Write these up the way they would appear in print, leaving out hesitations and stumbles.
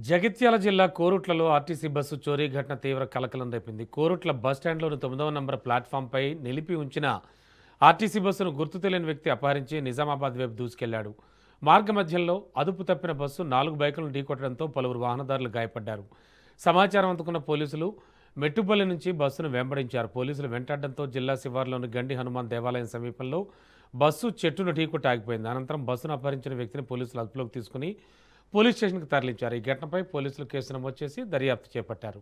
జగిత్యాల జిల్లా కోరుట్లలో RTC bus చోరీ ఘటన తీవ్ర కలకలం రేపింది. కోరుట్ల బస్టాండ్లోని 9వ నంబర్ ప్లాట్ఫామ్పై నిలిపి ఉంచిన ఆర్టీసీ బస్సును గుర్తు తెలియని వ్యక్తి అపహరించి నిజామాబాద్ వైపు దూసుకెళ్లాడు. మార్గమధ్యంలో అదుపు తప్పిన బస్సు 4 బైకులను ఢీకొట్టడంతో పలువురు వాహనదారులు గాయపడ్డారు. సమాచారం అందుకున్న పోలీసులు మెట్టుపల్లి నుంచి బస్సును వెంబడించారు. పోలీసులు వెంటాడడంతో జిల్లా శివార్లోని గండి హనుమాన్ దేవాలయం సమీపంలో బస్సు చెట్టును ఢీకొట్టి ఆగిపోయింది. అనంతరం బస్సును అపహరించిన వ్యక్తిని పోలీసులు అదుపులోకి తీసుకుని పోలీస్ స్టేషన్కి తరలించారు. ఈ ఘటనపై పోలీసులు కేసు నమోదు చేసి దర్యాప్తు చేపట్టారు.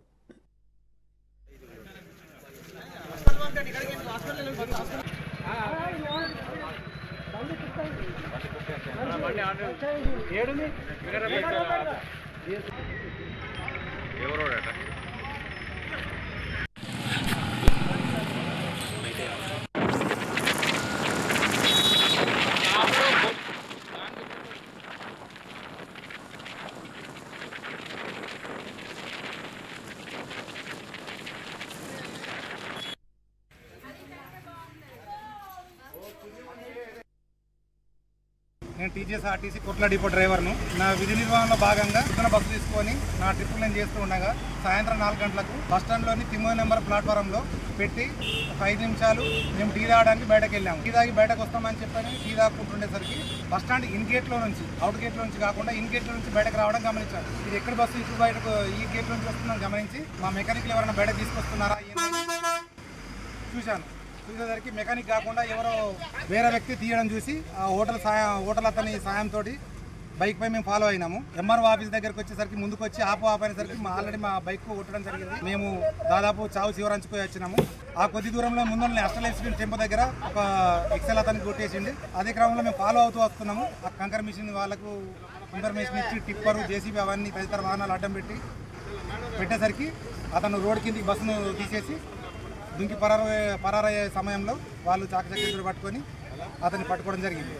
నేను టీజీఎస్ ఆర్టీసీ కొట్ల డిపో డ్రైవర్ను. నా విధి నిర్వహణలో భాగంగా పొద్దున బస్సు తీసుకొని నా ట్రిప్పులు నేను చేస్తూ ఉండగా సాయంత్రం 4 గంటలకు బస్టాండ్లోని 9వ నెంబర్ ప్లాట్ఫారంలో పెట్టి ఒక 5 నిమిషాలు మేము టీ తాగడానికి బయటకు వెళ్ళాము. టీ తాగి బయటకు వస్తామని చెప్పని టీ తాగుకుంటుండేసరికి బస్టాండ్ ఇన్ గేట్లో నుంచి అవుట్ గేట్లో నుంచి కాకుండా ఇన్ గేట్లో నుంచి బయటకు రావడం గమనించాను. ఇది ఎక్కడ బస్సు ఇప్పుడు బయటకు ఈ గేట్ నుంచి వస్తుందని గమనించి మా మెకానిక్లు ఎవరైనా బయటకు తీసుకొస్తున్నారా చూశాను. చూసేసరికి మెకానిక్ కాకుండా ఎవరో వేరే వ్యక్తి తీయడం చూసి ఆ హోటల్ అతని సాయంతో బైక్ పై మేము ఫాలో అయినాము. ఎంఆర్ఓ ఆఫీస్ దగ్గరకు వచ్చేసరికి ముందుకు వచ్చి ఆపేసరికి ఆల్రెడీ మా బైక్ కొట్టడం జరిగింది. మేము దాదాపు చావు చివరంచుకొని వచ్చినాము. ఆ కొద్ది దూరంలో ముందు అస్టల్ ఎక్స్ప్రెస్ టెంపో దగ్గర ఒక ఎక్సెల్ అతనికి కొట్టేసింది. అదే క్రమంలో మేము ఫాలో అవుతూ వస్తున్నాము. ఆ కంకర్ మిషన్ వాళ్ళకు ఇన్ఫర్మేషన్ ఇచ్చి టిప్పరు జేసీబీ అవన్నీ తదితర వాహనాలు అడ్డం పెట్టేసరికి అతను రోడ్ కింది బస్సును తీసేసి దుంకి పరారయ్యే సమయంలో వాళ్ళు చాకచక్యంతో పట్టుకొని అతన్ని పట్టుకోవడం జరిగింది.